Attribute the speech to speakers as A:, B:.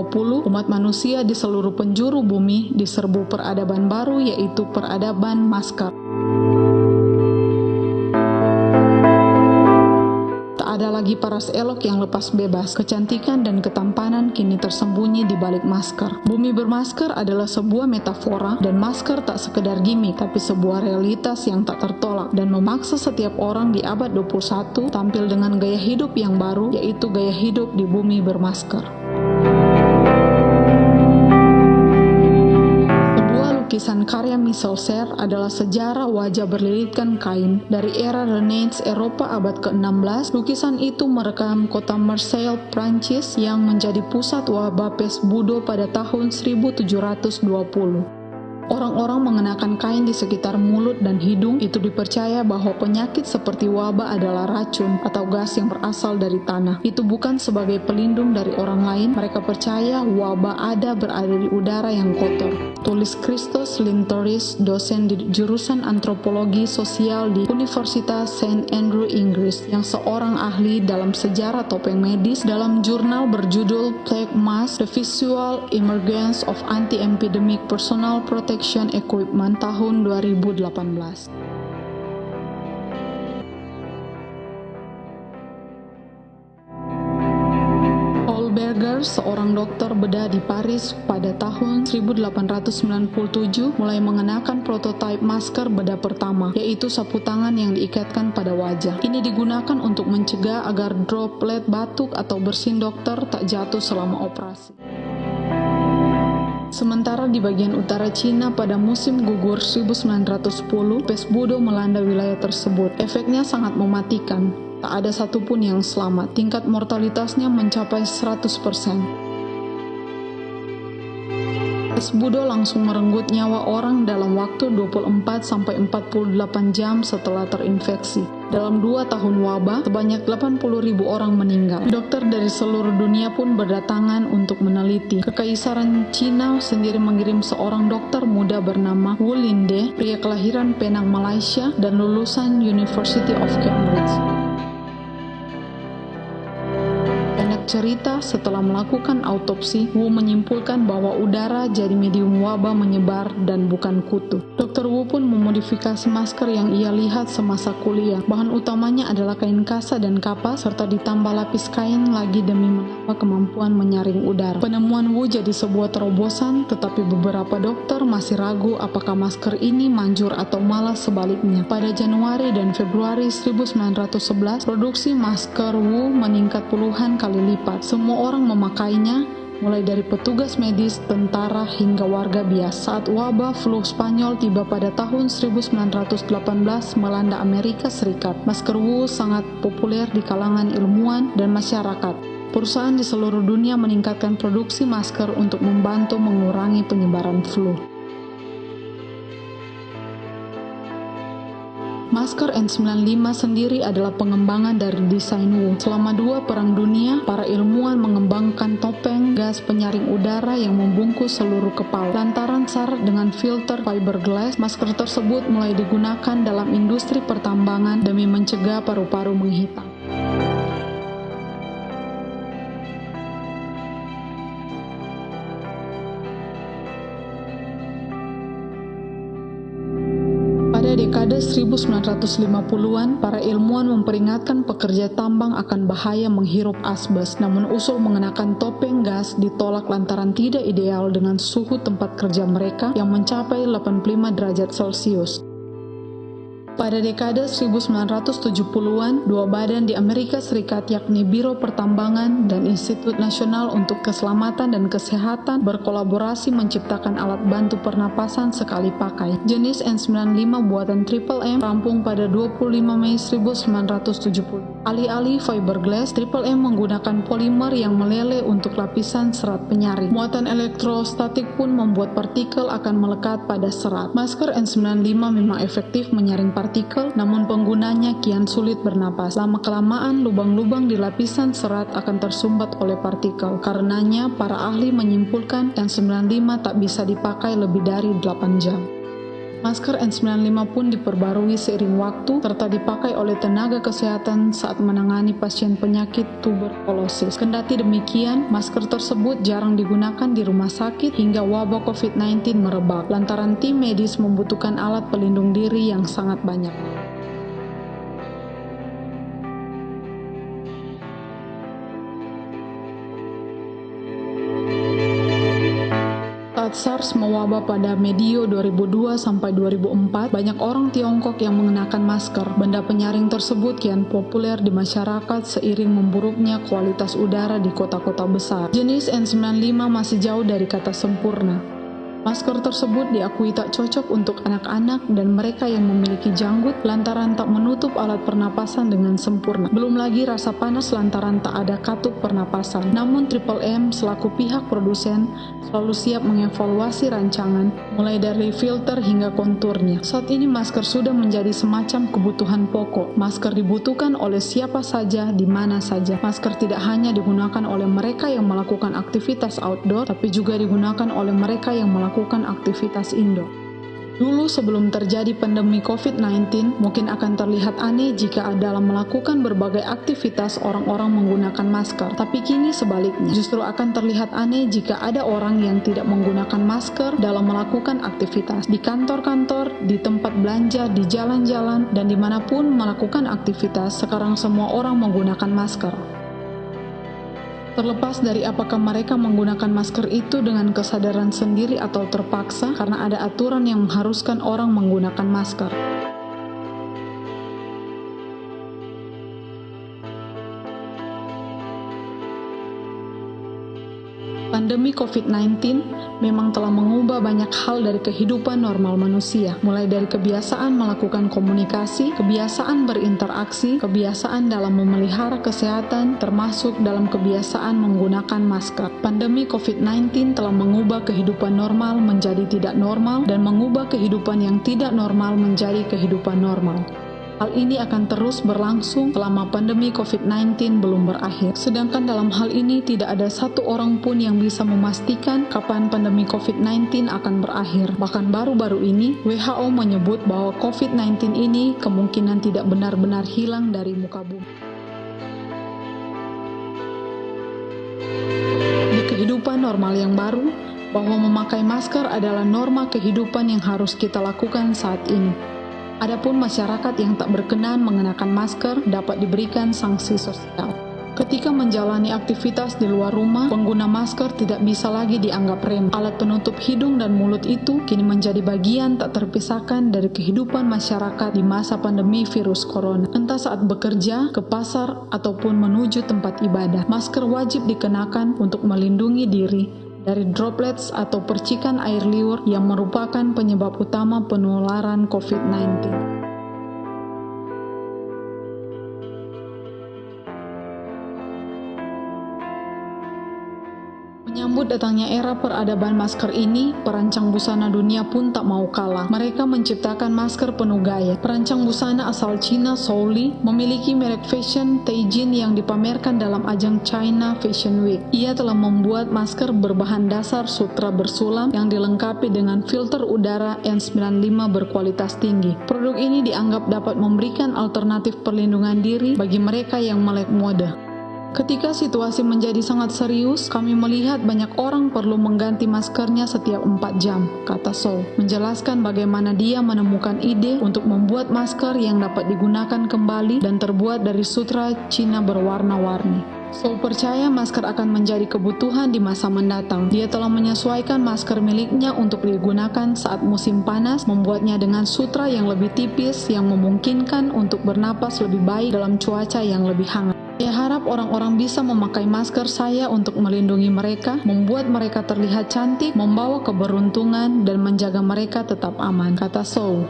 A: 2020, umat manusia di seluruh penjuru bumi diserbu peradaban baru, yaitu peradaban masker. Ada lagi paras elok yang lepas bebas. Kecantikan dan ketampanan kini tersembunyi di balik masker. Bumi bermasker adalah sebuah metafora, dan masker tak sekedar gimmick, tapi sebuah realitas yang tak tertolak dan memaksa setiap orang di abad 21 tampil dengan gaya hidup yang baru, yaitu gaya hidup di bumi bermasker. Lukisan karya Michel Serres adalah sejarah wajah berlilitkan kain dari era Renaissance Eropa abad ke-16. Lukisan itu merekam kota Marseille, Prancis yang menjadi pusat wabah pes budo pada tahun 1720. Orang-orang mengenakan kain di sekitar mulut dan hidung. Itu dipercaya bahwa penyakit seperti wabah adalah racun atau gas yang berasal dari tanah. Itu bukan sebagai pelindung dari orang lain. Mereka percaya wabah berada di udara yang kotor. Tulis Christos Lintoris, dosen di jurusan antropologi sosial di Universitas St. Andrew, Inggris, yang seorang ahli dalam sejarah topeng medis, dalam jurnal berjudul Plague Mask: The Visual Emergence of Anti-Epidemic Personal Protection Equipment tahun 2018. Paul Berger, seorang dokter bedah di Paris pada tahun 1897, mulai mengenakan prototipe masker bedah pertama, yaitu sapu tangan yang diikatkan pada wajah. Ini digunakan untuk mencegah agar droplet batuk atau bersin dokter tak jatuh selama operasi. Sementara di bagian utara Cina pada musim gugur 1910, pes budo melanda wilayah tersebut. Efeknya sangat mematikan. Tak ada satupun yang selamat. Tingkat mortalitasnya mencapai 100%. Pes budo langsung merenggut nyawa orang dalam waktu 24-48 jam setelah terinfeksi. Dalam 2 tahun wabah, sebanyak 80.000 orang meninggal. Dokter dari seluruh dunia pun berdatangan untuk meneliti. Kekaisaran Cina sendiri mengirim seorang dokter muda bernama Wu Linde, pria kelahiran Penang, Malaysia, dan lulusan University of Cambridge. Cerita, setelah melakukan autopsi, Wu menyimpulkan bahwa udara jadi medium wabah menyebar dan bukan kutu. Dr. Wu pun memodifikasi masker yang ia lihat semasa kuliah. Bahan utamanya adalah kain kasa dan kapas, serta ditambah lapis kain lagi demi menambah kemampuan menyaring udara. Penemuan Wu jadi sebuah terobosan, tetapi beberapa dokter masih ragu apakah masker ini manjur atau malah sebaliknya. Pada Januari dan Februari 1911, produksi masker Wu meningkat puluhan kali lipat. Semua orang memakainya, mulai dari petugas medis, tentara, hingga warga biasa. Saat wabah flu Spanyol tiba pada tahun 1918 melanda Amerika Serikat, masker Wu sangat populer di kalangan ilmuwan dan masyarakat. Perusahaan di seluruh dunia meningkatkan produksi masker untuk membantu mengurangi penyebaran flu. Masker N95 sendiri adalah pengembangan dari desain Wu. Selama 2 perang dunia, para ilmuwan mengembangkan topeng gas penyaring udara yang membungkus seluruh kepala. Lantaran syarat dengan filter fiberglass, masker tersebut mulai digunakan dalam industri pertambangan demi mencegah paru-paru menghitam. Pada dekade 1950-an, para ilmuwan memperingatkan pekerja tambang akan bahaya menghirup asbes, namun usul mengenakan topeng gas ditolak lantaran tidak ideal dengan suhu tempat kerja mereka yang mencapai 85 derajat Celcius. Pada dekade 1970-an, 2 badan di Amerika Serikat yakni Biro Pertambangan dan Institut Nasional untuk Keselamatan dan Kesehatan berkolaborasi menciptakan alat bantu pernapasan sekali pakai. Jenis N95 buatan Triple M rampung pada 25 Mei 1970. Alih-alih fiberglass, Triple M menggunakan polimer yang meleleh untuk lapisan serat penyaring. Muatan elektrostatik pun membuat partikel akan melekat pada serat. Masker N95 memang efektif menyaring partikel, namun penggunanya kian sulit bernapas. Lama-kelamaan, lubang-lubang di lapisan serat akan tersumbat oleh partikel. Karenanya, para ahli menyimpulkan N95 tak bisa dipakai lebih dari 8 jam. Masker N95 pun diperbarui seiring waktu serta dipakai oleh tenaga kesehatan saat menangani pasien penyakit tuberkulosis. Kendati demikian, masker tersebut jarang digunakan di rumah sakit hingga wabah COVID-19 merebak, lantaran tim medis membutuhkan alat pelindung diri yang sangat banyak. Saat SARS mewabah pada medio 2002 sampai 2004, banyak orang Tiongkok yang mengenakan masker. Benda penyaring tersebut kian populer di masyarakat seiring memburuknya kualitas udara di kota-kota besar. Jenis N95 masih jauh dari kata sempurna. Masker tersebut diakui tak cocok untuk anak-anak dan mereka yang memiliki janggut lantaran tak menutup alat pernapasan dengan sempurna. Belum lagi rasa panas lantaran tak ada katup pernapasan. Namun Triple M selaku pihak produsen selalu siap mengevaluasi rancangan, mulai dari filter hingga konturnya. Saat ini masker sudah menjadi semacam kebutuhan pokok. Masker dibutuhkan oleh siapa saja, di mana saja. Masker tidak hanya digunakan oleh mereka yang melakukan aktivitas outdoor, tapi juga digunakan oleh mereka yang melakukan aktivitas indoor. Dulu sebelum terjadi pandemi COVID-19, mungkin akan terlihat aneh jika dalam melakukan berbagai aktivitas orang-orang menggunakan masker. Tapi kini sebaliknya, justru akan terlihat aneh jika ada orang yang tidak menggunakan masker dalam melakukan aktivitas. Di kantor-kantor, di tempat belanja, di jalan-jalan, dan dimanapun melakukan aktivitas, sekarang semua orang menggunakan masker. Terlepas dari apakah mereka menggunakan masker itu dengan kesadaran sendiri atau terpaksa karena ada aturan yang mengharuskan orang menggunakan masker. Pandemi COVID-19 memang telah mengubah banyak hal dari kehidupan normal manusia, mulai dari kebiasaan melakukan komunikasi, kebiasaan berinteraksi, kebiasaan dalam memelihara kesehatan, termasuk dalam kebiasaan menggunakan masker. Pandemi COVID-19 telah mengubah kehidupan normal menjadi tidak normal dan mengubah kehidupan yang tidak normal menjadi kehidupan normal. Hal ini akan terus berlangsung selama pandemi COVID-19 belum berakhir. Sedangkan dalam hal ini tidak ada satu orang pun yang bisa memastikan kapan pandemi COVID-19 akan berakhir. Bahkan baru-baru ini, WHO menyebut bahwa COVID-19 ini kemungkinan tidak benar-benar hilang dari muka bumi. Di kehidupan normal yang baru, bahwa memakai masker adalah norma kehidupan yang harus kita lakukan saat ini. Adapun masyarakat yang tak berkenan mengenakan masker dapat diberikan sanksi sosial. Ketika menjalani aktivitas di luar rumah, pengguna masker tidak bisa lagi dianggap remeh. Alat penutup hidung dan mulut itu kini menjadi bagian tak terpisahkan dari kehidupan masyarakat di masa pandemi virus corona. Entah saat bekerja, ke pasar, ataupun menuju tempat ibadah. Masker wajib dikenakan untuk melindungi diri dari droplets atau percikan air liur yang merupakan penyebab utama penularan COVID-19. Menyambut datangnya era peradaban masker ini, perancang busana dunia pun tak mau kalah. Mereka menciptakan masker penuh gaya. Perancang busana asal Cina, Zhou Li, memiliki merek fashion Teijin yang dipamerkan dalam ajang China Fashion Week. Ia telah membuat masker berbahan dasar sutra bersulam yang dilengkapi dengan filter udara N95 berkualitas tinggi. Produk ini dianggap dapat memberikan alternatif perlindungan diri bagi mereka yang melek mode. Ketika situasi menjadi sangat serius, kami melihat banyak orang perlu mengganti maskernya setiap 4 jam, kata Zhou, menjelaskan bagaimana dia menemukan ide untuk membuat masker yang dapat digunakan kembali dan terbuat dari sutra Cina berwarna-warni. Zhou percaya masker akan menjadi kebutuhan di masa mendatang. Dia telah menyesuaikan masker miliknya untuk digunakan saat musim panas, membuatnya dengan sutra yang lebih tipis yang memungkinkan untuk bernapas lebih baik dalam cuaca yang lebih hangat. Saya harap orang-orang bisa memakai masker saya untuk melindungi mereka, membuat mereka terlihat cantik, membawa keberuntungan, dan menjaga mereka tetap aman, kata Zhou.